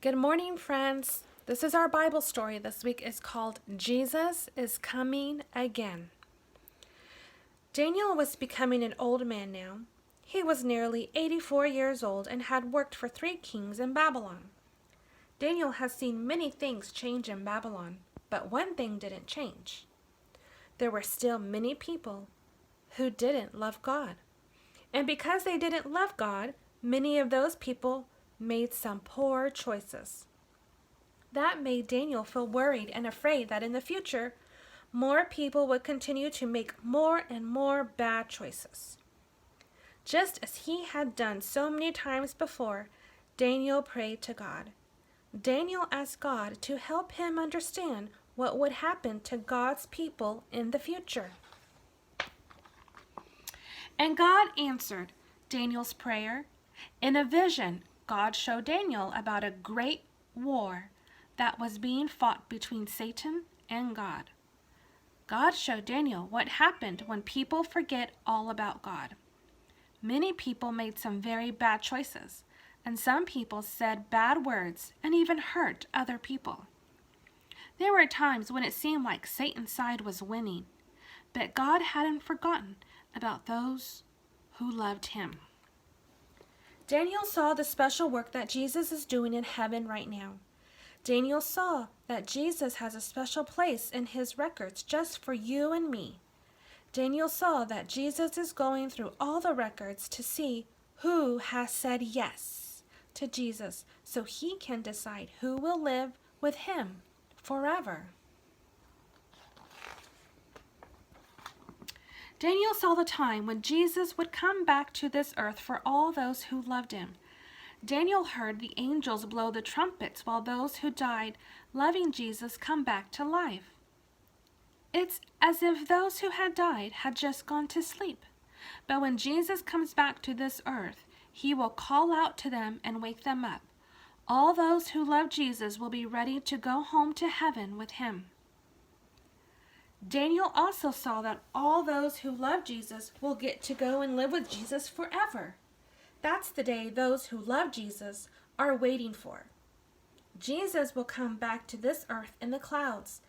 Good morning, friends. This is our Bible story this week. Is called Jesus is Coming Again. Daniel was becoming an old man now. He was nearly 84 years old and had worked for 3 kings in Babylon. Daniel has seen many things change in Babylon, but one thing didn't change. There were still many people who didn't love God. And because they didn't love God, many of those people made some poor choices. That made Daniel feel worried and afraid that in the future, more people would continue to make more and more bad choices. Just as he had done so many times before, Daniel prayed to God. Daniel asked God to help him understand what would happen to God's people in the future. And God answered Daniel's prayer. In a vision, God showed Daniel about a great war that was being fought between Satan and God. God showed Daniel what happened when people forget all about God. Many people made some very bad choices, and some people said bad words and even hurt other people. There were times when it seemed like Satan's side was winning, but God hadn't forgotten about those who loved him. Daniel saw the special work that Jesus is doing in heaven right now. Daniel saw that Jesus has a special place in his records just for you and me. Daniel saw that Jesus is going through all the records to see who has said yes to Jesus so he can decide who will live with him forever. Daniel saw the time when Jesus would come back to this earth for all those who loved him. Daniel heard the angels blow the trumpets while those who died loving Jesus come back to life. It's as if those who had died had just gone to sleep. But when Jesus comes back to this earth, he will call out to them and wake them up. All those who love Jesus will be ready to go home to heaven with him. Daniel also saw that all those who love Jesus will get to go and live with Jesus forever. That's the day those who love Jesus are waiting for. Jesus will come back to this earth in the clouds.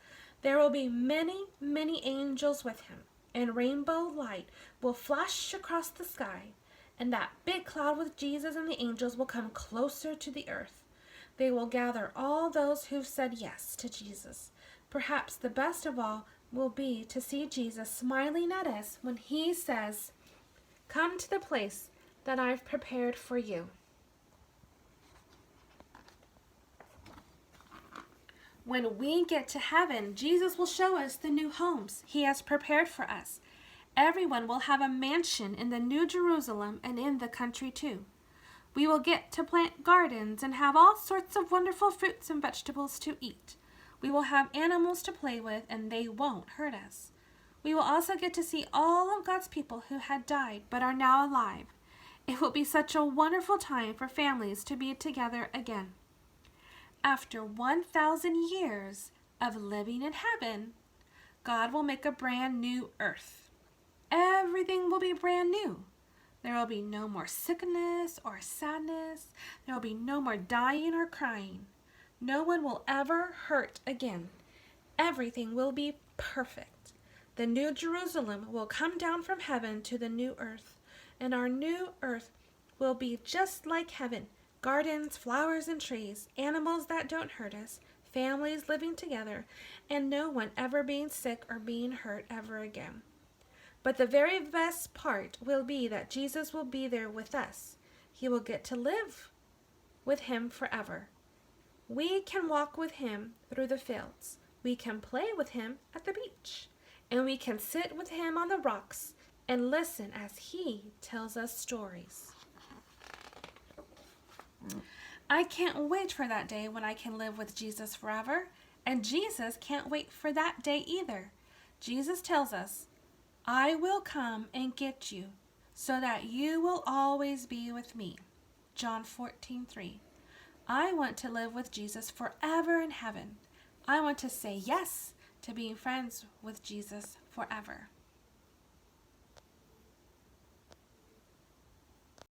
There will be many, many angels with him, and rainbow light will flash across the sky, and that big cloud with Jesus and the angels will come closer to the earth. They will gather all those who've said yes to Jesus. Perhaps the best of all will be to see Jesus smiling at us when he says, "Come to the place that I've prepared for you." When we get to heaven, Jesus will show us the new homes he has prepared for us. Everyone will have a mansion in the New Jerusalem and in the country too. We will get to plant gardens and have all sorts of wonderful fruits and vegetables to eat. We will have animals to play with, and they won't hurt us. We will also get to see all of God's people who had died but are now alive. It will be such a wonderful time for families to be together again. After 1,000 years of living in heaven, God will make a brand new earth. Everything will be brand new. There will be no more sickness or sadness. There will be no more dying or crying. No one will ever hurt again. Everything will be perfect. The New Jerusalem will come down from heaven to the new earth, and our new earth will be just like heaven. Gardens, flowers, and trees, animals that don't hurt us, families living together, and no one ever being sick or being hurt ever again. But the very best part will be that Jesus will be there with us. He will get to live with him forever. We can walk with him through the fields. We can play with him at the beach. And we can sit with him on the rocks and listen as he tells us stories. I can't wait for that day when I can live with Jesus forever. And Jesus can't wait for that day either. Jesus tells us, "I will come and get you so that you will always be with me." John 14:3. I want to live with Jesus forever in heaven. I want to say yes to being friends with Jesus forever.